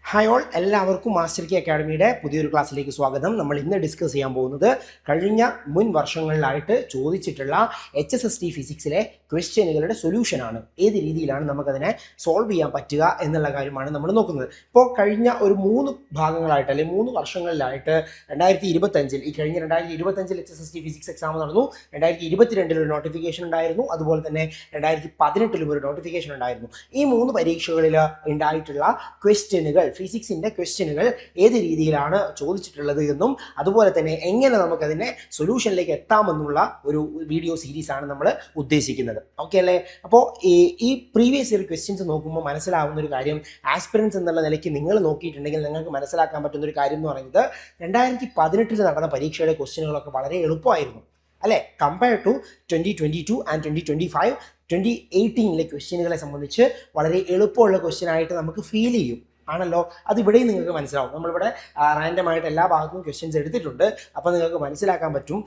Hi all, എല്ലാവർക്കും master കി അക്കാഡമിയുടെ പുതിയൊരു ക്ലാസ്സിലേക്ക് സ്വാഗതം. നമ്മൾ ഇന്ന് ഡിസ്കസ് ചെയ്യാൻ പോകുന്നത് കഴിഞ്ഞ മുൻ വർഷങ്ങളിലായിട്ട് ചോദിച്ചിട്ടുള്ള HSST ഫിസിക്സിലെ ക്വസ്റ്റ്യനുകളുടെ സൊല്യൂഷനാണ്. ഏത് രീതിയിലാണ് നമുക്കതിനെ സോൾവ് ചെയ്യാൻ പറ്റുക എന്നുള്ള കാര്യമാണ് നമ്മൾ നോക്കുന്നത്. ഇപ്പോൾ കഴിഞ്ഞ ഒരു 3 ഭാഗങ്ങളായിട്ട് അല്ലെങ്കിൽ 3 വർഷങ്ങളിലായിട്ട് 2025 ഈ കഴിഞ്ഞ 2025 HSST ഫിസിക്സ് എക്സാം നടന്നു. 2022 ഒരു നോട്ടിഫിക്കേഷൻ ഉണ്ടായിരുന്നു. അതുപോലെ തന്നെ 2018 ഒരു നോട്ടിഫിക്കേഷൻ ഉണ്ടായിരുന്നു. ഈ 3 പരീക്ഷകളിൽ ഉണ്ടായിട്ടുള്ള ക്വസ്റ്റ്യനുകൾ, ഫിസിക്സിൻ്റെ ക്വസ്റ്റ്യനുകൾ ഏത് രീതിയിലാണ് ചോദിച്ചിട്ടുള്ളത് എന്നും അതുപോലെ തന്നെ എങ്ങനെ നമുക്കതിനെ സൊല്യൂഷനിലേക്ക് എത്താമെന്നുള്ള ഒരു വീഡിയോ സീരീസാണ് നമ്മൾ ഉദ്ദേശിക്കുന്നത്. ഓക്കെ അല്ലേ? അപ്പോൾ ഈ പ്രീവിയസ് ഇയർ ക്വസ്റ്റ്യൻസ് നോക്കുമ്പോൾ മനസ്സിലാവുന്ന ഒരു കാര്യം, ആസ്പിറൻസ് എന്നുള്ള നിലയ്ക്ക് നിങ്ങൾ നോക്കിയിട്ടുണ്ടെങ്കിൽ നിങ്ങൾക്ക് മനസ്സിലാക്കാൻ പറ്റുന്ന ഒരു കാര്യം എന്ന് പറയുന്നത് 2018 നടന്ന പരീക്ഷയുടെ ക്വസ്റ്റ്യനുകളൊക്കെ വളരെ എളുപ്പമായിരുന്നു അല്ലേ? കമ്പയർ ടു 2022 ആൻഡ് 2025 2018 ക്വസ്റ്റ്യനുകളെ സംബന്ധിച്ച് വളരെ എളുപ്പമുള്ള ക്വസ്റ്റ്യൻ ആയിട്ട് നമുക്ക് ഫീൽ ചെയ്യും ആണല്ലോ. അതിവിടെയും നിങ്ങൾക്ക് മനസ്സിലാവും. നമ്മളിവിടെ റാൻഡമായിട്ട് എല്ലാ ഭാഗത്തും ക്വസ്റ്റ്യൻസ് എടുത്തിട്ടുണ്ട്. അപ്പോൾ നിങ്ങൾക്ക് മനസ്സിലാക്കാൻ പറ്റും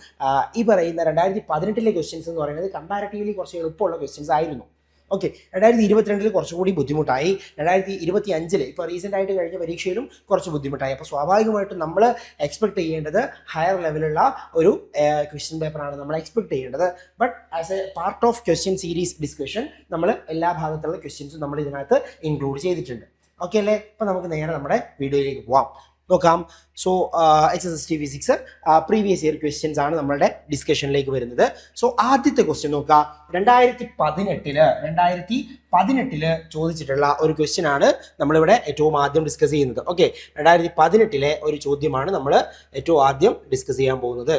ഈ പറയുന്ന 2018 ക്വസ്റ്റ്യൻസ് എന്ന് പറയുന്നത് കമ്പാരിറ്റീവ്ലി കുറച്ച് എളുപ്പമുള്ള ക്വസ്റ്റ്യൻസ് ആയിരുന്നു. ഓക്കെ, 2022 കുറച്ചുകൂടി ബുദ്ധിമുട്ടായി. 2025 ഇപ്പോൾ റീസെൻ്റ് ആയിട്ട് കഴിഞ്ഞ പരീക്ഷയിലും കുറച്ച് ബുദ്ധിമുട്ടായി. അപ്പോൾ സ്വാഭാവികമായിട്ടും നമ്മൾ എക്സ്പെക്ട് ചെയ്യേണ്ടത് ഹയർ ലെവലുള്ള ഒരു ക്വസ്റ്റ്യൻ പേപ്പറാണ് നമ്മൾ എക്സ്പെക്ട് ചെയ്യേണ്ടത്. But as A part of question series discussion നമ്മൾ എല്ലാ ഭാഗത്തുള്ള ക്വസ്റ്റ്യൻസും നമ്മൾ ഇതിനകത്ത് ഇൻക്ലൂഡ് ചെയ്തിട്ടുണ്ട്. ഓക്കെ അല്ലേ? അപ്പോൾ നമുക്ക് നേരെ നമ്മുടെ വീഡിയോയിലേക്ക് പോവാം, നോക്കാം. So HSST physics previous year questions ആണ് നമ്മളുടെ ഡിസ്കഷനിലേക്ക് വരുന്നത്. സോ ആദ്യത്തെ ക്വസ്റ്റ്യൻ നോക്കാം. 2018 ചോദിച്ചിട്ടുള്ള ഒരു ക്വസ്റ്റ്യൻ ആണ് നമ്മളിവിടെ ഏറ്റവും ആദ്യം ഡിസ്കസ് ചെയ്യുന്നത്. ഓക്കെ, 2018 ഒരു ചോദ്യമാണ് നമ്മൾ ഏറ്റവും ആദ്യം ഡിസ്കസ് ചെയ്യാൻ പോകുന്നത്.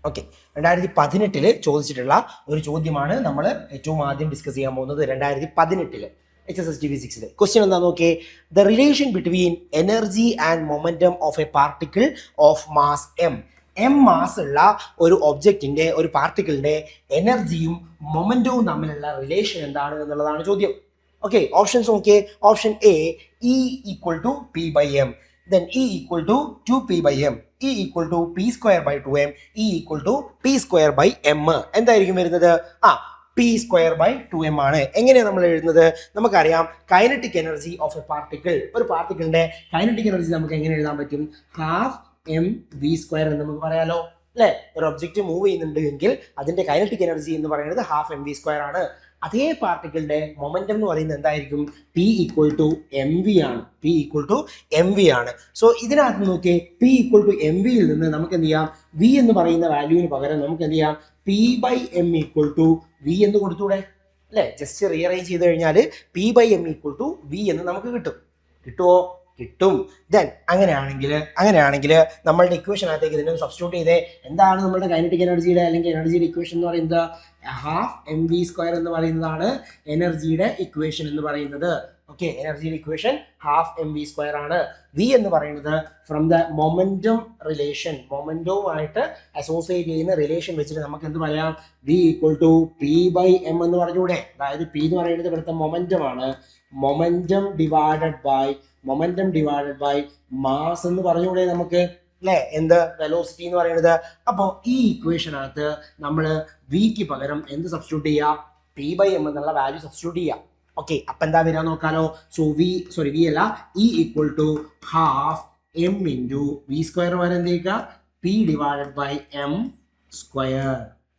ഓക്കെ, 2018 ചോദിച്ചിട്ടുള്ള ഒരു ചോദ്യമാണ് നമ്മൾ ഏറ്റവും ആദ്യം ഡിസ്കസ് ചെയ്യാൻ പോകുന്നത്. 2018 HSST ഫിസിക്സിൽ ക്വസ്റ്റ്യൻ എന്താ നോക്കിയേ. The relation between energy and momentum of A particle of mass M mass ഉള്ള ഒരു ഒബ്ജക്റ്റിന്റെ, ഒരു പാർട്ടിക്കിളിന്റെ എനർജിയും മൊമെന്റവും തമ്മിലുള്ള റിലേഷൻ എന്താണ് എന്നുള്ളതാണ് ചോദ്യം. ഓക്കെ, ഓപ്ഷൻസ് നോക്കിയേ. Option A E = P/m, then E = 2P/m, E = P²/2m, E = P²/m. എന്തായിരിക്കും വരുന്നത്? P²/2m ആണ്. എങ്ങനെയാണ് നമ്മൾ എഴുതുന്നത്? നമുക്കറിയാം, kinetic energy of A particle, ഒരു പാർട്ടിക്കിളിന്റെ കൈനറ്റിക് എനർജി നമുക്ക് എങ്ങനെ എഴുതാൻ പറ്റും? ½ mv² എന്ന് നമുക്ക് പറയാലോ അല്ലേ? ഒരു ഒബ്ജക്റ്റ് മൂവ് ചെയ്യുന്നുണ്ട് എങ്കിൽ അതിന്റെ കൈനറ്റിക് എനർജി എന്ന് പറയുന്നത് ½ mv² ആണ്. അതേ പാർട്ടിക്കിളിന്റെ മൊമെന്റം എന്ന് പറയുന്നത് എന്തായിരിക്കും? P = mv ആണ്. P = mv ആണ്. സോ ഇതിനകത്ത് നോക്കിയേ, P = mv യിൽ നിന്ന് നമുക്ക് എന്ത് ചെയ്യാം? V എന്ന് പറയുന്ന വാല്യൂവിന് പകരം നമുക്ക് എന്ത് ചെയ്യാം? P/m = v എന്ന് കൊടുത്തൂടെ അല്ലേ? ജസ്റ്റ് റീഅറേഞ്ച് ചെയ്ത് കഴിഞ്ഞാൽ P/m = v എന്ന് നമുക്ക് കിട്ടുമോ? കിട്ടും. ദെൻ അങ്ങനെയാണെങ്കിൽ നമ്മളുടെ ഇക്വേഷനകത്തേക്ക് ഇതിനെ സബ്സ്റ്റിറ്റ്യൂട്ട് ചെയ്തേ. എന്താണ് നമ്മളുടെ കൈനറ്റിക് എനർജിയുടെ അല്ലെങ്കിൽ എനർജിയുടെ ഇക്വേഷൻ എന്ന് പറയുന്നത്? ½ mv² എന്ന് പറയുന്നതാണ് എനർജിയുടെ ഇക്വേഷൻ എന്ന് പറയുന്നത്. ഓക്കെ, എനർജിയുടെ ഇക്വേഷൻ ½ mv² ആണ്. V എന്ന് പറയുന്നത് ഫ്രം ദ മൊമെന്റം റിലേഷൻ, മൊമെന്റവുമായിട്ട് അസോസിയേറ്റ് ചെയ്യുന്ന റിലേഷൻ വെച്ചിട്ട് നമുക്ക് എന്ത് പറയാം? V = P/m എന്ന് പറഞ്ഞൂടെ? അതായത് P എന്ന് പറയുന്നത് ഇവിടുത്തെ മൊമെന്റം ആണ്. മൊമെന്റം ഡിവൈഡഡ് ബൈ മാസ് എന്ന് പറഞ്ഞൂടെ നമുക്ക് അല്ലേ? എന്ത് വെലോസിറ്റി എന്ന് പറയുന്നത്. അപ്പോൾ ഈ ഇക്വേഷനകത്ത് നമ്മൾ വിക്ക് പകരം എന്ത് സബ്സ്റ്റിറ്റ്യൂട്ട് ചെയ്യുക? P/m എന്നുള്ള വാല്യൂ സബ്സ്റ്റിറ്റ്യൂട്ട് ചെയ്യുക. ഓക്കെ, അപ്പം എന്താ വരിക നോക്കാലോ. സോ വി അല്ല, E = ½ m × v² വരെ എന്ത് ചെയ്യുക? P/m².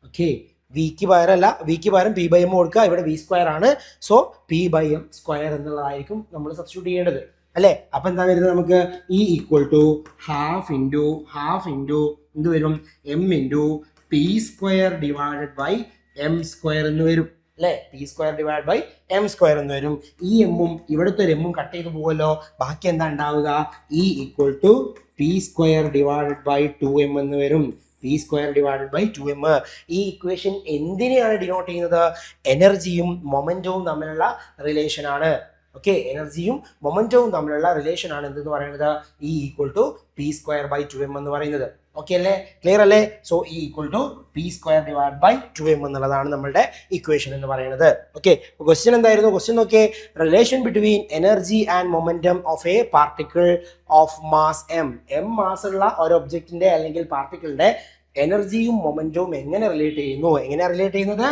ഓക്കെ, വിക്ക് പകരം P/m കൊടുക്കുക. ഇവിടെ v² ആണ്. സോ P/m² എന്നുള്ളതായിരിക്കും നമ്മൾ സബ്സ്റ്റിറ്റ്യൂട്ട് ചെയ്യേണ്ടത് അല്ലേ? അപ്പം എന്താ വരുന്നത് നമുക്ക്? E = ½ എന്ത് വരും? m × P²/m² എന്ന് വരും അല്ലേ? P²/m² എന്ന് വരും. ഈ എമ്മും ഇവിടുത്തെ ഒരു എമ്മും കട്ട് ചെയ്ത് പോകുമല്ലോ. ബാക്കി എന്താ ഉണ്ടാവുക? E = P²/2m എന്ന് വരും. P²/2m. ഈ ഇക്വേഷൻ എന്തിനെയാണ് ഡിനോട്ട് ചെയ്യുന്നത്? എനർജിയും മൊമെന്റവും തമ്മിലുള്ള റിലേഷൻ ആണ്. ഓക്കെ, എനർജിയും മൊമെന്റവും തമ്മിലുള്ള റിലേഷൻ ആണ് എന്തെന്ന് പറയുന്നത്? E = P²/2m എന്ന് പറയുന്നത്. ഓക്കെ അല്ലേ? ക്ലിയർ അല്ലേ? സോ E = P²/2m എന്നുള്ളതാണ് നമ്മളുടെ ഇക്വേഷൻ എന്ന് പറയുന്നത്. ഓക്കെ, ക്വസ്റ്റ്യൻ എന്തായിരുന്നു? ക്വസ്റ്റ്യൻ നോക്കിയേ. Relation between energy and momentum of A particle of mass M mass ഉള്ള ഒരു ഒബ്ജക്റ്റിന്റെ അല്ലെങ്കിൽ പാർട്ടിക്കിളിന്റെ എനർജിയും മൊമെന്റവും എങ്ങനെ റിലേറ്റ് ചെയ്യുന്നു? എങ്ങനെയാണ് റിലേറ്റ് ചെയ്യുന്നത്?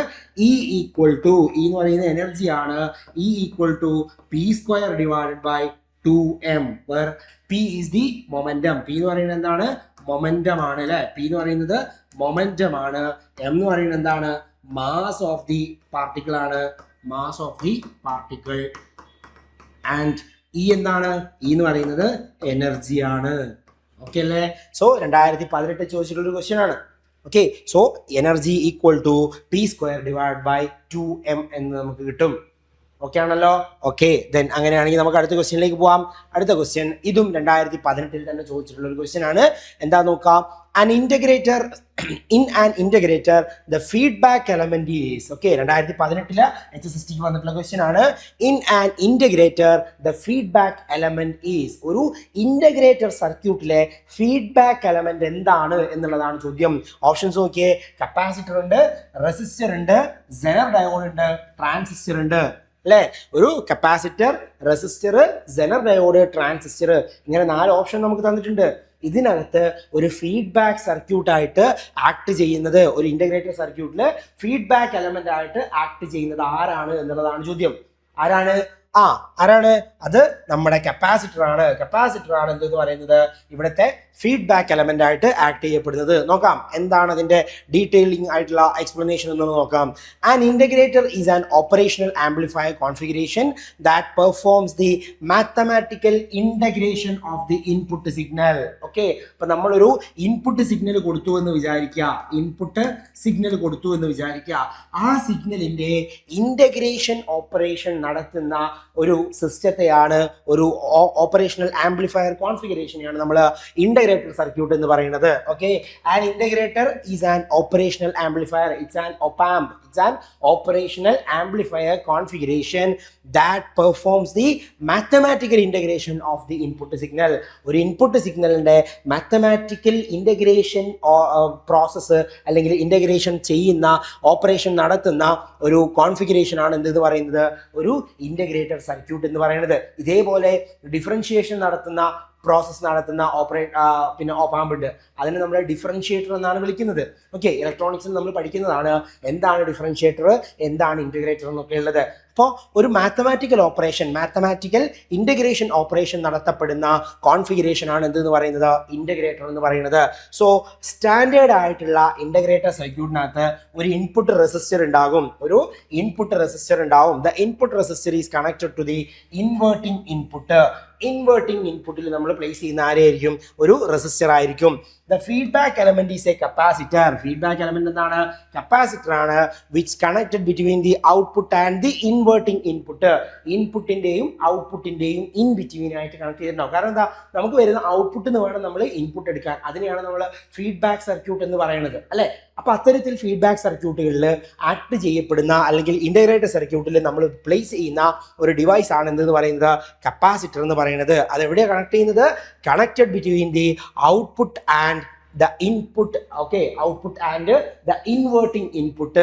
E ഈക്വൽ ടു, ഇ എന്ന് പറയുന്നത് എനർജിയാണ്, E equal to p² divided by 2m, where p is the momentum. p എന്ന് പറയുന്നത് എന്താണ്? മൊമെന്റം ആണ് അല്ലെ. p എന്ന് പറയുന്നത് മൊമെന്റം ആണ്. m എന്ന് പറയുന്നത് എന്താണ്? മാസ് ഓഫ് ദി പാർട്ടിക്കിൾ ആണ്, mass of the particle. And E എന്താണ്? ഇ എന്ന് പറയുന്നത് എനർജി ആണ്. ഓക്കെ അല്ലേ? സോ 2018 ചോദിച്ചിട്ടുള്ള ഒരു ക്വസ്റ്റ്യൻ ആണ്. Okay, so energy equal to p² divide by 2m എന്ന് നമുക്ക് കിട്ടും. ഓക്കെ ആണല്ലോ? ഓക്കെ, ദെൻ അങ്ങനെയാണെങ്കിൽ നമുക്ക് അടുത്ത ക്വസ്റ്റ്യനിലേക്ക് പോവാം. അടുത്ത ക്വസ്റ്റ്യൻ ഇതും 2018 തന്നെ ചോദിച്ചിട്ടുള്ള ഒരു ക്വസ്റ്റ്യൻ ആണ്. എന്താ നോക്കാം? an integrator in an integrator the feedback element is, okay, 2018 HSST ക്ക് വന്നിട്ടുള്ള ക്വസ്റ്റ്യൻ ആണ്. in an integrator the feedback element is, ഒരു ഇന്റഗ്രേറ്റർ സർക്യൂട്ടിലെ ഫീഡ്ബാക്ക് എലമെന്റ് എന്താണ് എന്നുള്ളതാണ് ചോദ്യം. ഓപ്ഷൻസ് നോക്കിയേ. കപ്പാസിറ്റർ ഉണ്ട്, റെസിസ്റ്റർ ഉണ്ട്, സെനർ ഡയോഡ് ഉണ്ട്, ട്രാൻസിസ്റ്റർ ഉണ്ട് അല്ലേ? ഒരു capacitor, resistor, Zener diode, transistor, ഇങ്ങനെ 4 ഓപ്ഷൻ നമുക്ക് തന്നിട്ടുണ്ട്. ഇതിനകത്ത് ഒരു ഫീഡ്ബാക്ക് സർക്യൂട്ടായിട്ട് ആക്ട് ചെയ്യുന്നത്, ഒരു ഇന്റഗ്രേറ്റർ സർക്യൂട്ടിൽ ഫീഡ്ബാക്ക് എലമെന്റ് ആയിട്ട് ആക്ട് ചെയ്യുന്നത് ആരാണ് എന്നുള്ളതാണ് ചോദ്യം. ആരാണ്? ആരാണ്? അത് നമ്മുടെ കപ്പാസിറ്റർ ആണ്. കപ്പാസിറ്റർ ആണ് എന്തെന്ന് പറയുന്നത് ഇവിടുത്തെ ഫീഡ്ബാക്ക് എലമെന്റ് ആയിട്ട് ആക്ട് ചെയ്യപ്പെടുന്നത്. നോക്കാം എന്താണ് അതിന്റെ ഡീറ്റെയിലിംഗ് ആയിട്ടുള്ള എക്സ്പ്ലനേഷൻ എന്ന് നോക്കാം. An integrator is an operational amplifier configuration that performs the mathematical integration of the input signal. Okay, അപ്പൊ നമ്മളൊരു ഇൻപുട്ട് സിഗ്നൽ കൊടുത്തു എന്ന് വിചാരിക്കുക, ഇൻപുട്ട് സിഗ്നൽ കൊടുത്തു എന്ന് വിചാരിക്കുക. ആ സിഗ്നലിന്റെ ഇന്റഗ്രേഷൻ ഓപ്പറേഷൻ നടത്തുന്ന ഒരു സിസ്റ്റത്തെയാണ്, ഒരു ഓപ്പറേഷണൽ ആംപ്ലിഫയർ കോൺഫിഗറേഷനെയാണ് നമ്മൾ ഇന്റഗ്രേറ്റർ സർക്യൂട്ട് എന്ന് പറയുന്നത്. Okay, an integrator is an operational amplifier, it's an opamp, it's an operational amplifier configuration that performs the mathematical integration of the input signal. ഒരു ഇൻപുട്ട് സിഗ്നലിന്റെ mathematical integration process അല്ലെങ്കിൽ integration ചെയ്യുന്ന, operation നടത്തുന്ന ഒരു configuration ആണ് എന്തെന്ന് പറയുന്നത് ഒരു ഇന്റഗ്രേറ്റർ സർക്യൂട്ട് എന്ന് പറയുന്നത്. ഇതേപോലെ ഡിഫറൻഷിയേഷൻ നടത്തുന്ന, പ്രോസസ്സ് നടത്തുന്ന പിന്നെ ഓപാമ്പ് ഉണ്ട്, അതിനെ നമ്മൾ ഡിഫറൻഷിയേറ്റർ എന്നാണ് വിളിക്കുന്നത്. ഓക്കെ, ഇലക്ട്രോണിക്സിൽ നമ്മൾ പഠിക്കുന്നതാണ് എന്താണ് ഡിഫറൻഷിയേറ്റർ, എന്താണ് ഇന്റഗ്രേറ്റർ എന്നൊക്കെ ഉള്ളത്. അപ്പോൾ ഒരു mathematical operation, mathematical integration operation നടത്തപ്പെടുന്ന കോൺഫിഗറേഷൻ ആണ് എന്തെന്ന് പറയുന്നത് ഇന്റഗ്രേറ്റർ എന്ന് പറയുന്നത്. സോ സ്റ്റാൻഡേർഡ് ആയിട്ടുള്ള ഇന്റഗ്രേറ്റർ സർക്യൂട്ടിനകത്ത് ഒരു ഇൻപുട്ട് റെസിസ്റ്റർ ഉണ്ടാകും, ഒരു ഇൻപുട്ട് റെസിസ്റ്റർ ഉണ്ടാവും. The input resistor is connected to the inverting input. Inverting ഇൻപുട്ടിൽ നമ്മൾ പ്ലേസ് ചെയ്യുന്ന ആരായിരിക്കും? ഒരു റെസിസ്റ്റർ ആയിരിക്കും. The feedback element is a capacitor. Feedback element എന്താണ്? കപ്പാസിറ്റർ ആണ്. Which connected between the output and the inverting input. ഇൻപുട്ടിന്റെയും ഔട്ട്പുട്ടിന്റെയും ഇൻ ബിറ്റ്വീൻ ആയിട്ട് കണക്ട് ചെയ്തിട്ടുണ്ടാവും. കാരണം എന്താ? നമുക്ക് വരുന്ന ഔട്ട്പുട്ട് എന്ന് വേണം നമ്മൾ ഇൻപുട്ട് എടുക്കാൻ. അതിനെയാണ് നമ്മൾ ഫീഡ്ബാക്ക് സർക്യൂട്ട് എന്ന് പറയുന്നത് അല്ലെ. അപ്പൊ അത്തരത്തിൽ ഫീഡ്ബാക്ക് സർക്യൂട്ടുകളിൽ ആക്ട് ചെയ്യപ്പെടുന്ന അല്ലെങ്കിൽ ഇന്റഗ്രേറ്റഡ് സർക്യൂട്ടിൽ നമ്മൾ പ്ലേസ് ചെയ്യുന്ന ഒരു ഡിവൈസ് ആണ് എന്തെന്ന് പറയുന്നത് കപ്പാസിറ്റർ എന്ന് പറയുന്നത്. അത് എവിടെയാണ് കണക്ട് ചെയ്യുന്നത്? Connected between the output and the input. Okay, output and the inverting input.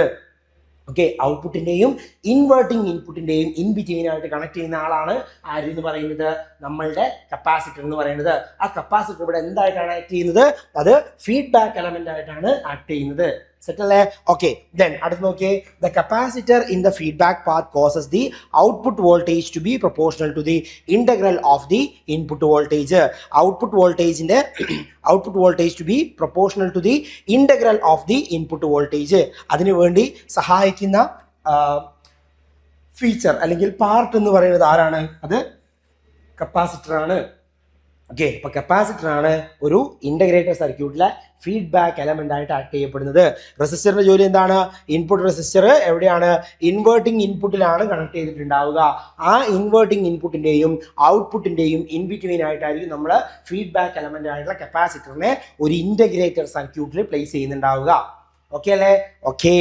Okay, ഔട്ട്പുട്ടിന്റെയും ഇൻവേർട്ടിംഗ് ഇൻപുട്ടിന്റെയും ഇൻ ബിറ്റ്വീൻ ആയിട്ട് കണക്ട് ചെയ്യുന്ന ആളാണ് ആര് എന്ന് പറയുന്നത്? നമ്മളുടെ കപ്പാസിറ്റർ എന്ന് പറയുന്നത്. ആ കപ്പാസിറ്റർ ഇവിടെ എന്തായിട്ടാണ് ആക്ട് ചെയ്യുന്നത്? അത് ഫീഡ്ബാക്ക് എലമെന്റ് ആയിട്ടാണ് ആക്ട് ചെയ്യുന്നത്. സെറ്റ് അല്ലേ? ഓക്കെ, ദെൻ അടുത്ത് നോക്കിയേ. The capacitor in the feedback path causes the output voltage to be proportional to the integral of the input voltage. Output വോൾട്ടേജിന്റെ output voltage to be proportional to the integral of the input voltage. അതിനുവേണ്ടി സഹായിക്കുന്ന feature അല്ലെങ്കിൽ part എന്ന് പറയുന്നത് ആരാണ്? അത് capacitor ആണ്. Okay, അപ്പൊ കപ്പാസിറ്റർ ആണ് ഒരു ഇന്റഗ്രേറ്റർ സർക്യൂട്ടിലെ ഫീഡ്ബാക്ക് എലമെന്റ് ആയിട്ട് ആക്ട് ചെയ്യപ്പെടുന്നത്. റെസിസ്റ്ററിന്റെ ജോലി എന്താണ്? ഇൻപുട്ട് റെസിസ്റ്റർ എവിടെയാണ്? ഇൻവേർട്ടിംഗ് ഇൻപുട്ടിലാണ് കണക്ട് ചെയ്തിട്ടുണ്ടാവുക. ആ ഇൻവേർട്ടിംഗ് ഇൻപുട്ടിന്റെയും ഔട്ട്പുട്ടിന്റെയും ഇൻ ബിറ്റ്വീൻ ആയിട്ടായിരിക്കും നമ്മൾ ഫീഡ്ബാക്ക് എലമെന്റ് ആയിട്ടുള്ള കപ്പാസിറ്ററിനെ ഒരു ഇന്റഗ്രേറ്റർ സർക്യൂട്ടിൽ പ്ലേസ് ചെയ്യുന്നുണ്ടാവുക. ഓക്കെ അല്ലേ? ഓക്കെ,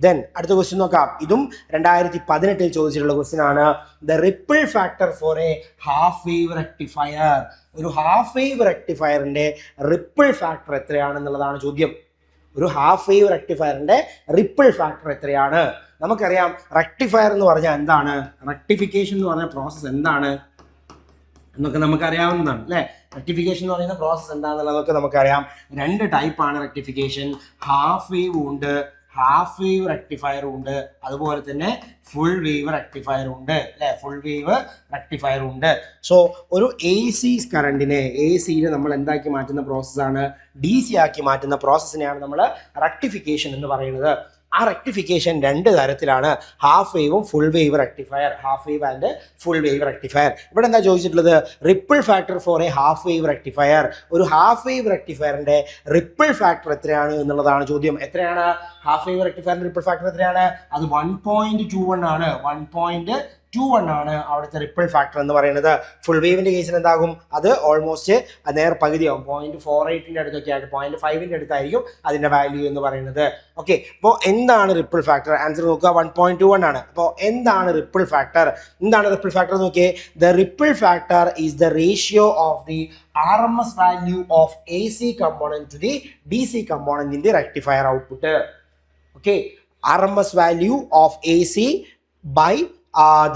ദെൻ അടുത്ത ക്വസ്റ്റ്യൻ നോക്കാം. ഇതും 2018 ചോദിച്ചിട്ടുള്ള ക്വസ്റ്റ്യൻ ആണ്. The ripple factor for a half wave rectifier. ഒരു ഹാഫ് വേവ് റെക്ടിഫയറിന്റെ റിപ്പിൾ ഫാക്ടർ എത്രയാണെന്നുള്ളതാണ് ചോദ്യം. ഒരു ഹാഫ് വേവ് റെക്ടിഫയറിന്റെ റിപ്പിൾ ഫാക്ടർ എത്രയാണ്? നമുക്കറിയാം റെക്ടിഫയർ എന്ന് പറഞ്ഞാൽ എന്താണ്? റെക്ടിഫിക്കേഷൻ എന്ന് പറഞ്ഞ പ്രോസസ്സ് എന്താണ്? എന്നൊക്കെ നമുക്കറിയാവുന്നതാണ് അല്ലേ. റെക്ടിഫിക്കേഷൻ എന്ന് പറയുന്ന പ്രോസസ്സ് എന്താണെന്നുള്ളതൊക്കെ നമുക്കറിയാം. 2 ടൈപ്പാണ് റെക്ടിഫിക്കേഷൻ. ഹാഫ് വേവ് ഉണ്ട്, ഹാഫ് വേവ് റെക്ടിഫയർ ഉണ്ട്, അതുപോലെ തന്നെ ഫുൾ വേവ് റെക്ടിഫയർ ഉണ്ട് അല്ലെ. ഫുൾ വേവ് റെക്ടിഫയർ ഉണ്ട്. സോ ഒരു എ സി കറണ്ടിനെ എ സിയിൽ നമ്മൾ എന്താക്കി മാറ്റുന്ന പ്രോസസ്സാണ്, ഡി സി ആക്കി മാറ്റുന്ന പ്രോസസ്സിനെയാണ് നമ്മൾ റെക്ടിഫിക്കേഷൻ എന്ന് പറയുന്നത്. ആ റെക്ടിഫിക്കേഷൻ 2 തരത്തിലാണ്, ഹാഫ് വേവും full wave rectifier. Half wave and full wave rectifier. ഇവിടെ എന്താ ചോദിച്ചിട്ടുള്ളത്, ripple factor for a half wave rectifier. ഒരു ഹാഫ് വേവ് റെക്ടിഫയറിന്റെ റിപ്പിൾ ഫാക്ടർ എത്രയാണ് എന്നുള്ളതാണ് ചോദ്യം. എത്രയാണ് ഹാഫ് വേവ് റെക്ടിഫയറിന്റെ റിപ്പിൾ ഫാക്ടർ എത്രയാണ്? അത് 1.21 ആണ്. 1.21 ആണ് അവിടുത്തെ റിപ്പിൾ ഫാക്ടർ എന്ന് പറയുന്നത്. ഫുൾ വേവിന്റെ കേസിൽ എന്താകും, അത് ഓൾമോസ്റ്റ് നേർ പകുതിയാവും. 0.48 അടുത്തൊക്കെ ആയിട്ട് 0.5 അടുത്തായിരിക്കും അതിന്റെ വാല്യൂ എന്ന് പറയുന്നത്. ഓക്കെ, അപ്പോൾ എന്താണ് റിപ്പിൾ ഫാക്ടർ? ആൻസർ നോക്കുക, 1.21 ആണ്. അപ്പോൾ എന്താണ് റിപ്പിൾ ഫാക്ടർ? എന്താണ് റിപ്പിൾ ഫാക്ടർ നോക്കിയേ. The ripple factor is the ratio of the RMS value of AC component to the DC component in the rectifier output. Okay, RMS value of AC by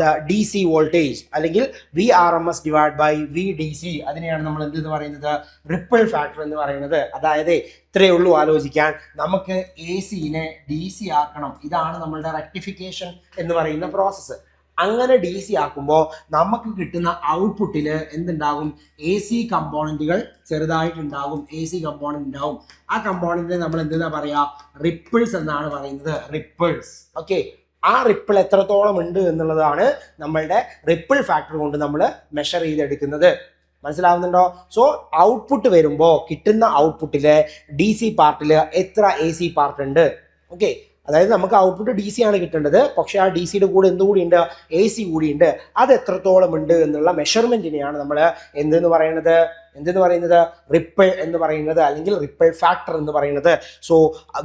the DC voltage അല്ലെങ്കിൽ VRMS divide by VDC, അതിനെയാണ് നമ്മൾ എന്തെന്ന് പറയുന്നത്, ripple factor എന്ന് പറയുന്നത്. അതായത് ഇത്രയേ ഉള്ളൂ ആലോചിക്കാൻ. നമുക്ക് AC-നെ DC ആക്കണം. ഇതാണ് നമ്മളുടെ റെക്ടിഫിക്കേഷൻ എന്ന് പറയുന്ന പ്രോസസ്സ്. അങ്ങനെ DC ആക്കുമ്പോൾ നമുക്ക് കിട്ടുന്ന ഔട്ട്പുട്ടിൽ എന്തുണ്ടാകും, AC കമ്പോണന്റുകൾ ചെറുതായിട്ടുണ്ടാകും. AC കമ്പോണന്റ് ഉണ്ടാവും. ആ കമ്പോണന്റിനെ നമ്മൾ എന്തെന്നാ പറയാ, റിപ്പിൾസ് എന്നാണ് പറയുന്നത്. റിപ്പിൾസ്. ഓക്കെ, ആ റിപ്പിൾ എത്രത്തോളം ഉണ്ട് എന്നുള്ളതാണ് നമ്മളുടെ റിപ്പിൾ ഫാക്ടർ കൊണ്ട് നമ്മൾ മെഷർ ചെയ്തെടുക്കുന്നത്. മനസ്സിലാവുന്നുണ്ടോ? സോ ഔട്ട്പുട്ട് വരുമ്പോൾ കിട്ടുന്ന ഔട്ട്പുട്ടിലെ DC പാർട്ടിൽ എത്ര AC പാർട്ട് ഉണ്ട്. ഓക്കെ, അതായത് നമുക്ക് ഔട്ട്പുട്ട് DC ആണ് കിട്ടേണ്ടത്, പക്ഷെ ആ DCയുടെ കൂടെ എന്തുകൂടി ഉണ്ട്, AC കൂടിയുണ്ട്. അത് എത്രത്തോളം ഉണ്ട് എന്നുള്ള മെഷർമെന്റിനെയാണ് നമ്മൾ എന്തെന്ന് പറയുന്നത്, റിപ്പിൾ എന്ന് പറയുന്നത്, അല്ലെങ്കിൽ റിപ്പിൾ ഫാക്ടർ എന്ന് പറയുന്നത്. സോ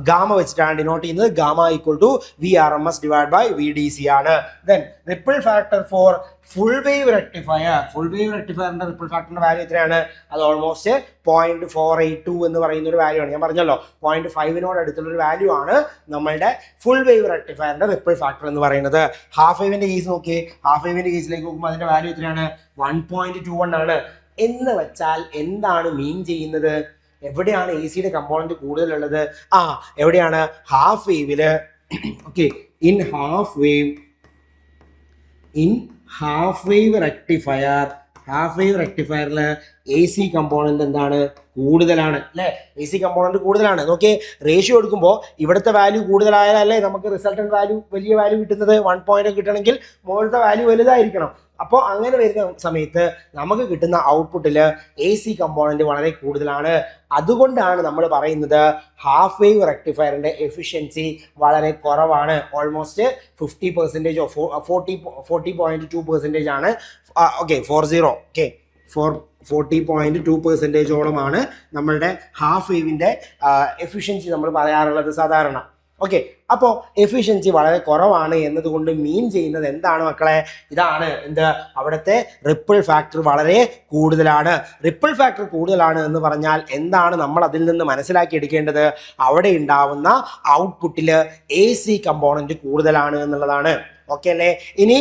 ഗാമ വെച്ചിട്ടാണ് ഡിനോട്ട് ചെയ്യുന്നത്. Gamma equal to VRMS divide by VDC ആണ്. Then ripple factor for full wave rectifier. Full wave റെക്ടിഫയറിന്റെ റിപ്പിൾ ഫാക്ടറിന്റെ വാല്യൂ എത്രയാണ്? അത് ഓൾമോസ്റ്റ് 0.482 എന്ന് പറയുന്ന ഒരു വാല്യൂ ആണ്. ഞാൻ പറഞ്ഞല്ലോ 0.5 അടുത്തുള്ള ഒരു വാല്യൂ ആണ് നമ്മളുടെ ഫുൾ വേവ് റെക്ടിഫയറിന്റെ റിപ്പിൾ ഫാക്ടർ എന്ന് പറയുന്നത്. ഹാഫ് വേവിന്റെ കേസ് നോക്കിയേ. ഹാഫ് വേവിന്റെ കേസിലേക്ക് നോക്കുമ്പോൾ അതിന്റെ വാല്യൂ എത്രയാണ്? 1.21 ആണ്. എന്ന് വെച്ചാൽ എന്താണ് മീൻ ചെയ്യുന്നത്? എവിടെയാണ് AC-യുടെ കമ്പോണന്റ് കൂടുതലുള്ളത്? എവിടെയാണ്? ഹാഫ് വേവില്. Okay, in half wave rectifier. Half wave റെക്ടിഫയറിൽ AC കമ്പോണന്റ് എന്താണ്? കൂടുതലാണ് അല്ലേ. AC കമ്പോണന്റ് കൂടുതലാണ്. നോക്കിയേ, റേഷ്യോ എടുക്കുമ്പോൾ ഇവിടുത്തെ വാല്യൂ കൂടുതലായാലല്ലേ നമുക്ക് റിസൾട്ടന്റ് വാല്യൂ വലിയ വാല്യൂ കിട്ടുന്നത്. 1 പോയിന്റ് കിട്ടണമെങ്കിൽ മുകളിലത്തെ വാല്യൂ വലുതായിരിക്കണം. അപ്പോൾ അങ്ങനെ വരുന്ന സമയത്ത് നമുക്ക് കിട്ടുന്ന ഔട്ട്പുട്ടിൽ AC കമ്പോണന്റ് വളരെ കൂടുതലാണ്. അതുകൊണ്ടാണ് നമ്മൾ പറയുന്നത് ഹാഫ് വേവ് റെക്ടിഫയറിന്റെ എഫിഷ്യൻസി വളരെ കുറവാണ്. ഓൾമോസ്റ്റ് 50% 40.2% ആണ്. ഓക്കെ, 40.2%ഓളമാണ് നമ്മളുടെ ഹാഫ് വേവിന്റെ എഫിഷ്യൻസി നമ്മൾ പറയാറുള്ളത് സാധാരണ. ഓക്കെ, അപ്പോൾ എഫിഷ്യൻസി വളരെ കുറവാണ് എന്നതുകൊണ്ട് മീൻ ചെയ്യുന്നത് എന്താണ് മക്കളെ? ഇതാണ് എന്ത്, അവിടുത്തെ റിപ്പിൾ ഫാക്ടർ വളരെ കൂടുതലാണ്. റിപ്പിൾ ഫാക്ടർ കൂടുതലാണ് എന്ന് പറഞ്ഞാൽ എന്താണ് നമ്മൾ അതിൽ നിന്ന് മനസ്സിലാക്കി എടുക്കേണ്ടത്? അവിടെ ഉണ്ടാവുന്ന ഔട്ട്പുട്ടിൽ AC കമ്പോണന്റ് കൂടുതലാണ് എന്നുള്ളതാണ്. ഓക്കെ അല്ലേ. ഇനി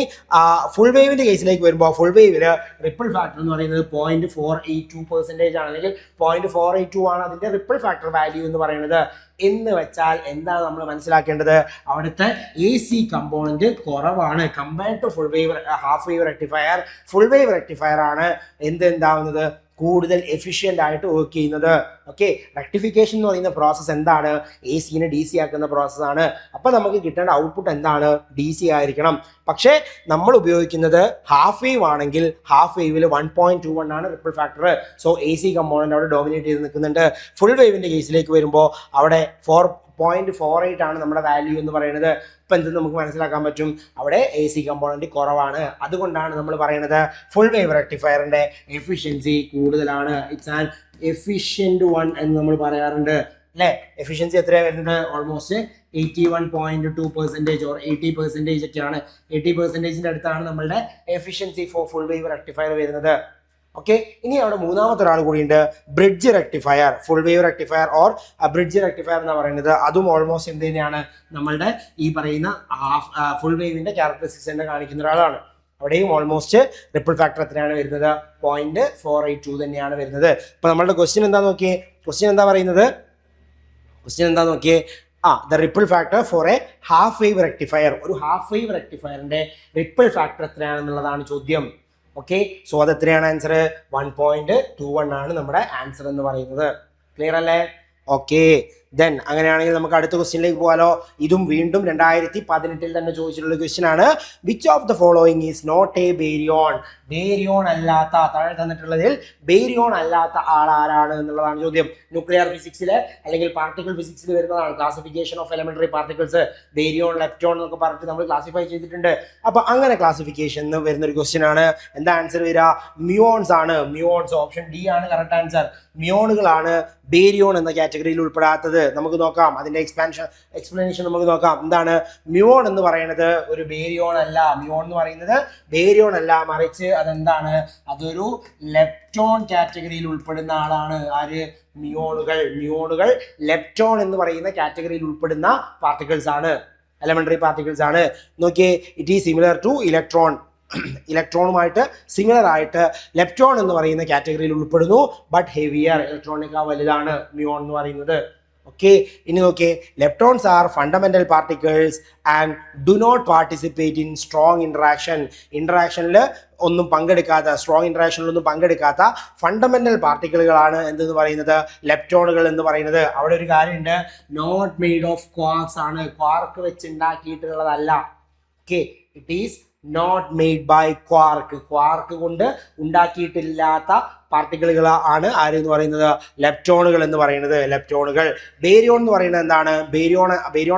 ഫുൾ വേവിന്റെ കേസിലേക്ക് വരുമ്പോൾ ഫുൾ വേവില് റിപ്പിൾ ഫാക്ടർ എന്ന് പറയുന്നത് 0.482% ആണ്, അല്ലെങ്കിൽ 0.482 ആണ് അതിന്റെ റിപ്പിൾ ഫാക്ടർ വാല്യൂ എന്ന് പറയുന്നത്. എന്ന് വെച്ചാൽ എന്താണ് നമ്മൾ മനസ്സിലാക്കേണ്ടത്? അവിടുത്തെ AC കമ്പോണന്റ് കുറവാണ് compared to full wave half wave rectifier. Full wave rectifier ആണ് എന്താവുന്നത്, കൂടുതൽ എഫിഷ്യൻ്റ് ആയിട്ട് വർക്ക് ചെയ്യുന്നത്. ഓക്കെ, റെക്ടിഫിക്കേഷൻ എന്ന് പറയുന്ന പ്രോസസ്സ് എന്താണ്? AC-നെ DC ആക്കുന്ന പ്രോസസ്സാണ്. അപ്പോൾ നമുക്ക് കിട്ടേണ്ട ഔട്ട്പുട്ട് എന്താണ്? DC ആയിരിക്കണം. പക്ഷേ നമ്മൾ ഉപയോഗിക്കുന്നത് ഹാഫ് വേവ് ആണെങ്കിൽ ഹാഫ് വേവിൽ 1.21 ആണ് ripple factor. So AC component അവിടെ ഡോമിനേറ്റ് ചെയ്ത് നിൽക്കുന്നുണ്ട്. ഫുൾ വേവിന്റെ കേസിലേക്ക് വരുമ്പോൾ അവിടെ 4.48 ആണ് നമ്മുടെ വാല്യൂ എന്ന് പറയുന്നത്. ഇപ്പം എന്ത് നമുക്ക് മനസ്സിലാക്കാൻ പറ്റും? അവിടെ AC കമ്പോണന്റ് കുറവാണ്. അതുകൊണ്ടാണ് നമ്മൾ പറയുന്നത് ഫുൾ വേവ് റെക്ടിഫയറിന്റെ എഫിഷ്യൻസി കൂടുതലാണ്. ഇറ്റ്സ് ആൻ എഫിഷ്യന്റ് വൺ എന്ന് നമ്മൾ പറയാറുണ്ട് അല്ലേ. എഫിഷ്യൻസി എത്രയാണ് വരുന്നത്? ഓൾമോസ്റ്റ് 81.2% ഓർ 80% ഒക്കെയാണ്. 80%ന്റെ അടുത്താണ് നമ്മളുടെ efficiency for full wave rectifier വരുന്നത്. ഓക്കെ, ഇനി അവിടെ മൂന്നാമത്തെ ഒരാൾ കൂടിയുണ്ട്, bridge rectifier. Full wave rectifier or bridge rectifier എന്ന് പറയുന്നത് അതും ഓൾമോസ്റ്റ് എന്ത് തന്നെയാണ്, നമ്മളുടെ ഈ പറയുന്ന ഫുൾ വേവിന്റെ ക്യാരക്ടറിസ്റ്റിക്സ് തന്നെ കാണിക്കുന്ന ഒരാളാണ്. അവിടെയും ഓൾമോസ്റ്റ് റിപ്പിൾ ഫാക്ടർ എത്രയാണ് വരുന്നത് 0.482 തന്നെയാണ് വരുന്നത്. അപ്പൊ നമ്മളുടെ ക്വസ്റ്റ്യൻ എന്താ നോക്കിയേ, ക്വസ്റ്റ്യൻ എന്താ നോക്കിയേ, the ripple factor for a half wave rectifier, ഒരു ഹാഫ് വേവ് റെക്ടിഫയറിന്റെ റിപ്പിൾ ഫാക്ടർ എത്രയാണെന്നുള്ളതാണ് ചോദ്യം. ഓക്കെ, സോ അത് എത്രയാണ് ആൻസർ? 1.21 ആണ് നമ്മുടെ ആൻസർ എന്ന് പറയുന്നത്. ക്ലിയർ അല്ലേ? ഓക്കെ, ദെൻ അങ്ങനെയാണെങ്കിൽ നമുക്ക് അടുത്ത ക്വസ്റ്റ്യനിലേക്ക് പോകാലോ. ഇതും വീണ്ടും 2018 തന്നെ ചോദിച്ചിട്ടുള്ള ക്വസ്റ്റ്യൻ ആണ്. Which of the following is not a baryon? Baryon അല്ലാത്ത, താഴെ തന്നിട്ടുള്ളതിൽ ബേരിയോൺ അല്ലാത്ത ആൾ ആരാണ് എന്നുള്ളതാണ് ചോദ്യം. ന്യൂക്ലിയർ ഫിസിക്സില് അല്ലെങ്കിൽ പാർട്ടിക്കിൾ ഫിസിക്സിൽ വരുന്നതാണ് classification of elementary particles. Baryon, lepton എന്നൊക്കെ പറഞ്ഞിട്ട് നമ്മൾ ക്ലാസിഫൈ ചെയ്തിട്ടുണ്ട്. അപ്പൊ അങ്ങനെ ക്ലാസിഫിക്കേഷൻ വരുന്ന ഒരു ക്വസ്റ്റ്യൻ ആണ്. എന്താ ആൻസർ വരിക? മ്യൂോൺസ് ആണ്. മ്യൂോൺസ്, ഓപ്ഷൻ ഡി ആണ് കറക്റ്റ് ആൻസർ. മ്യൂോണുകളാണ് ബേരിയോൺ എന്ന കാറ്റഗറിയിൽ ഉൾപ്പെടാത്തത്. നമുക്ക് നോക്കാം അതിന്റെ എക്സ്പ്ലനേഷൻ നമുക്ക് നോക്കാം. എന്താണ് മ്യൂോൺ എന്ന് പറയുന്നത്? ഒരു ബേരിയോൺ അല്ല. മ്യൂോൺ എന്ന് പറയുന്നത് ബേരിയോൺ അല്ല, മറിച്ച് അതെന്താണ്? അതൊരു ലെപ്റ്റോൺ കാറ്റഗറിയിൽ ഉൾപ്പെടുന്ന ആളാണ്. ആര്? മ്യൂോണുകൾ ലെപ്റ്റോൺ എന്ന് പറയുന്ന കാറ്റഗറിയിൽ ഉൾപ്പെടുന്ന പാർട്ടിക്കിൾസ് ആണ്, എലമെന്ററി പാർട്ടിക്കിൾസ് ആണ്. നോക്കിയേ, ഇറ്റ് ഈസ് സിമിലർ ടു ഇലക്ട്രോണുമായിട്ട് സിമിലർ ആയിട്ട് ലെപ്റ്റോൺ എന്ന് പറയുന്ന കാറ്റഗറിയിൽ ഉൾപ്പെടുന്നു. ബട്ട് ഹെവിയർ, ഇലക്ട്രോണിനേക്കാൾ വലുതാണ് മ്യൂോൺ എന്ന് പറയുന്നത്. ഓക്കെ, ഇനി നോക്കിയേ, leptons are fundamental particles and do not participate in strong ഇന്ററാക്ഷനിൽ ഒന്നും പങ്കെടുക്കാത്ത, സ്ട്രോങ് ഇന്ററാക്ഷനിലൊന്നും പങ്കെടുക്കാത്ത ഫണ്ടമെന്റൽ പാർട്ടിക്കിളുകളാണ് എന്തെന്ന് പറയുന്നത്? ലെപ്റ്റോണുകൾ എന്ന് പറയുന്നത്. അവിടെ ഒരു കാര്യമുണ്ട്, നോട്ട് മെയ്ഡ് ഓഫ് ക്വാർക്സ് ആണ്, ക്വാർക്ക് വെച്ച് ഉണ്ടാക്കിയിട്ടുള്ളതല്ല. Okay, it is not made by quark കൊണ്ട് ഉണ്ടാക്കിയിട്ടില്ലാത്ത പാർട്ടിക്കിളുകൾ ആണ് ആര് എന്ന് പറയുന്നത്? ലെപ്റ്റോണുകൾ എന്ന് പറയുന്നത്. ബേരിയോൺ എന്ന് പറയുന്നത് എന്താണ്? ബേരിയോൺ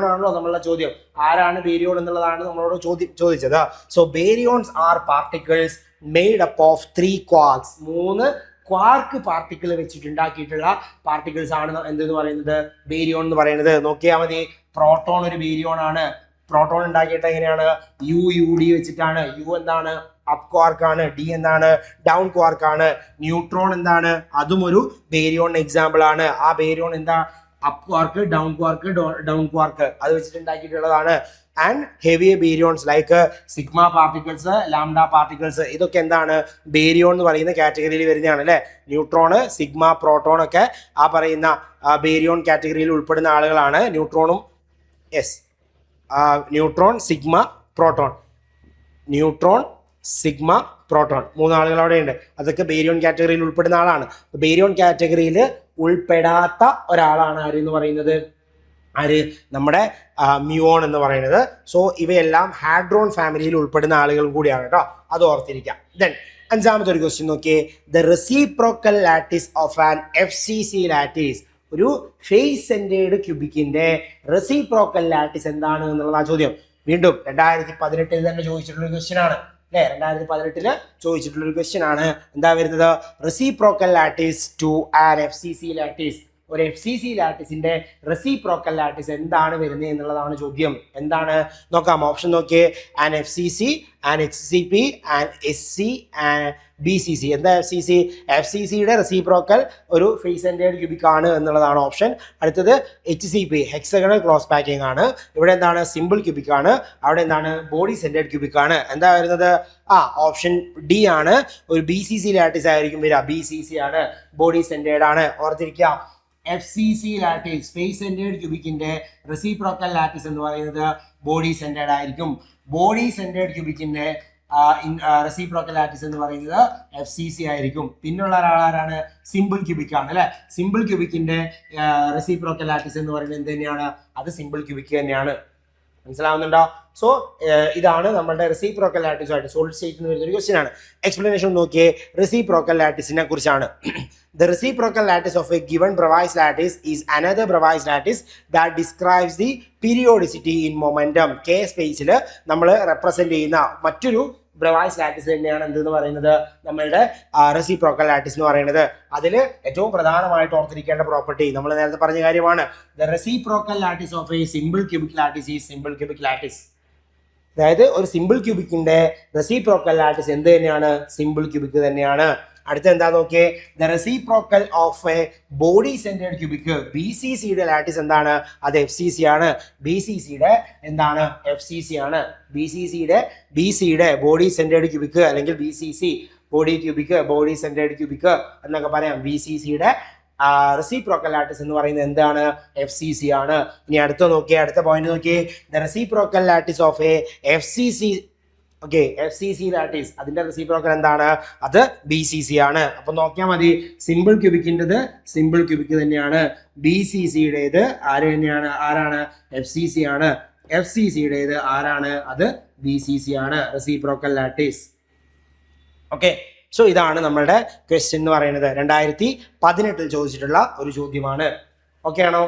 ആണല്ലോ നമ്മളുടെ ചോദ്യം. ആരാണ് ബേരിയോൺ എന്നുള്ളതാണ് നമ്മളോട് ചോദിച്ചത്. So baryons are particles made up of 3 quarks. 3 quark particle വെച്ചിട്ട് ഉണ്ടാക്കിയിട്ടുള്ള പാർട്ടിക്കിൾസ് ആണ് എന്തെന്ന് പറയുന്നത്? ബേരിയോൺ എന്ന് പറയുന്നത്. നോക്കിയാൽ മതി, പ്രോട്ടോൺ ഒരു ബേരിയോൺ ആണ്. പ്രോട്ടോൺ ഉണ്ടാക്കിയിട്ട് എങ്ങനെയാണ്? UUD വെച്ചിട്ടാണ്. യു എന്താണ്? അപ്പ് ക്വാർക്ക് ആണ്. ഡി എന്താണ്? ഡൗൺ ക്വാർക്ക് ആണ്. ന്യൂട്രോൺ എന്താണ്? അതും ഒരു ബേരിയോൺ എക്സാമ്പിൾ ആണ്. ആ ബേരിയോൺ എന്താ? അപ്പ് ക്വാർക്ക്, ഡൗൺ ക്വാർക്ക് അത് വെച്ചിട്ട് ഉണ്ടാക്കിയിട്ടുള്ളതാണ്. And heavy baryons like sigma particles, lambda particles, ഇതൊക്കെ എന്താണ്? ബേരിയോൺ എന്ന് പറയുന്ന കാറ്റഗറിയിൽ വരുന്നതാണ് അല്ലെ. ന്യൂട്രോണ്, സിഗ്മ, പ്രോട്ടോൺ ഒക്കെ ആ പറയുന്ന ബേരിയോൺ കാറ്റഗറിയിൽ ഉൾപ്പെടുന്ന ആളുകളാണ്. ന്യൂട്രോൺ, സിഗ്മ, പ്രോട്ടോൺ 3 ആളുകൾ അവിടെ ഉണ്ട്. അതൊക്കെ ബേരിയോൺ കാറ്റഗറിയിൽ ഉൾപ്പെടുന്ന ആളാണ്. ബേരിയോൺ കാറ്റഗറിയിൽ ഉൾപ്പെടാത്ത ഒരാളാണ് ആര് എന്ന് പറയുന്നത്? നമ്മുടെ മ്യൂോൺ എന്ന് പറയുന്നത്. സോ ഇവയെല്ലാം ഹാഡ്രോൺ ഫാമിലിയിൽ ഉൾപ്പെടുന്ന ആളുകളും കൂടിയാണ് കേട്ടോ, അത് ഓർത്തിരിക്കാം. ദെൻ അഞ്ചാമത്തെ ഒരു ക്വസ്റ്റ്യൻ നോക്കിയേ, the reciprocal lattice of an FCC lattice, ഒരു ഫേസ് സെന്റേർഡ് ക്യൂബിക്കിന്റെ റെസിപ്രോക്കൽ ലാറ്റിസ് എന്താണ് എന്നുള്ള ചോദ്യം. വീണ്ടും 2018 തന്നെ ചോദിച്ചിട്ടുള്ള ക്വസ്റ്റ്യൻ ആണ് അല്ലെ. 2018 ചോദിച്ചിട്ടുള്ള ഒരു ക്വസ്റ്റ്യൻ ആണ്. എന്താ വരുന്നത്? Reciprocal lattice to an FCC lattice. ഒരു FCC ലാറ്റിസിന്റെ റെസിപ്രോക്കൽ ലാറ്റിസ് എന്താണ് വരുന്നത് എന്നുള്ളതാണ് ചോദ്യം. എന്താണ് നോക്കാം, ഓപ്ഷൻ നോക്കിയേ. An FCC, an HCP, an SC, an BCC. എന്താ FCCയുടെ റെസിപ്രോക്കൽ ഒരു ഫേസ് സെന്റേർഡ് ക്യൂബിക് ആണ് എന്നുള്ളതാണ് ഓപ്ഷൻ. അടുത്തത് HCP, ഹെക്സഗണൽ ക്ലോസ് പാക്കിംഗ് ആണ്. ഇവിടെ എന്താണ്? സിമ്പിൾ ക്യൂബിക് ആണ്. അവിടെ എന്താണ്? ബോഡി സെന്റേർഡ് ക്യൂബിക് ആണ്. എന്താ വരുന്നത്? ഓപ്ഷൻ ഡി ആണ്. ഒരു BCC ലാറ്റിസ് ആയിരിക്കും വരിക. BCC ആണ്, ബോഡി സെന്റേർഡ് ആണ്, ഓർത്തിരിക്കുക. FCC ലാറ്റിസ്, ഫേസ് സെന്റേർഡ് ക്യൂബിക്കിന്റെ റെസിപ്രോക്കൽ ലാറ്റിസ് എന്ന് പറയുന്നത് ബോഡി സെന്റേർഡ് ആയിരിക്കും. ബോഡി സെന്റേർഡ് ക്യൂബിക്കിന്റെ റെസിപ്രോക്കൽ ലാറ്റിസ് എന്ന് പറയുന്നത് FCC ആയിരിക്കും. പിന്നുള്ള ഒരാളാരാണ്? സിമ്പിൾ ക്യൂബിക് ആണ് അല്ലെ. സിമ്പിൾ ക്യൂബിക്കിന്റെ റെസിപ്രോക്കൽ ലാറ്റിസ് എന്ന് പറയുന്നത് എന്ത് തന്നെയാണ്? അത് സിമ്പിൾ ക്യൂബിക് തന്നെയാണ്. മനസ്സിലാവുന്നുണ്ടോ? സോ ഇതാണ് നമ്മുടെ റെസിപ്രോക്കൽ ലാറ്റിസുമായിട്ട് സോളിഡ് സ്റ്റേറ്റ് എന്ന് വരുന്ന ഒരു ക്വസ്റ്റ്യൻ ആണ്. എക്സ്പ്ലനേഷൻ നോക്കിയേ, റെസിപ്രോക്കൽ ലാറ്റിസിനെ കുറിച്ചാണ്. The reciprocal lattice of a given Bravais lattice is another Bravais lattice that describes the periodicity in momentum. K സ്പേസിൽ നമ്മൾ റെപ്രസെന്റ് ചെയ്യുന്ന മറ്റൊരു ബ്രവായ്സ് ലാറ്റിസ് തന്നെയാണ് എന്തെന്ന് പറയുന്നത്? നമ്മളുടെ റെസിപ്രോക്കൽ ലാറ്റിസ് എന്ന് പറയുന്നത്. അതിൽ ഏറ്റവും പ്രധാനമായിട്ട് ഓർത്തിരിക്കേണ്ട പ്രോപ്പർട്ടി നമ്മൾ നേരത്തെ പറഞ്ഞ കാര്യമാണ്. The reciprocal lattice of A simple cubic lattice is simple cubic lattice. അതായത് ഒരു സിമ്പിൾ ക്യൂബിക്കിന്റെ റെസിപ്രോക്കൽ ലാറ്റിസ് എന്ത് തന്നെയാണ്? സിമ്പിൾ ക്യൂബിക് തന്നെയാണ്. അടുത്ത എന്താ നോക്കിയേ, the reciprocal of A body centred cubic. B C സിയുടെ ലാറ്റിസ് എന്താണ്? അത് എഫ് സി സി ആണ്. ബി സി സിയുടെ എന്താണ്? എഫ് സി സി ആണ്. ബി സിയുടെ ബോഡി സെന്റേർഡ് ക്യൂബിക് അല്ലെങ്കിൽ B C C body cubic, body centred cubic എന്നൊക്കെ പറയാം. ബി സി സിയുടെ റെസിപ്രോക്കൽ ലാറ്റിസ് എന്ന് പറയുന്നത് എന്താണ്? എഫ് സി സി ആണ്. ഇനി അടുത്ത നോക്കിയേ, അടുത്ത പോയിന്റ് നോക്കിയേ, the reciprocal lattice of A F C C. Okay, F C C lattice അതിന്റെ റെസിപ്രോക്കൽ എന്താണ്? അത് ബി സി സി ആണ്. അപ്പൊ നോക്കിയാൽ മതി, സിമ്പിൾ ക്യൂബിക്കിൻ്റെത് സിമ്പിൾ ക്യൂബിക് തന്നെയാണ്. ബി സി സിയുടേത് ആരാണ്? എഫ് സി സി ആണ്. എഫ് സി സിയുടേത് ആരാണ്? അത് ബി സി സി ആണ്. Reciprocal lattice. ഓക്കെ, സോ ഇതാണ് നമ്മളുടെ ക്വസ്റ്റ്യൻ എന്ന് പറയുന്നത്. 2018 ചോദിച്ചിട്ടുള്ള ഒരു ചോദ്യമാണ്. ഓക്കെ ആണോ?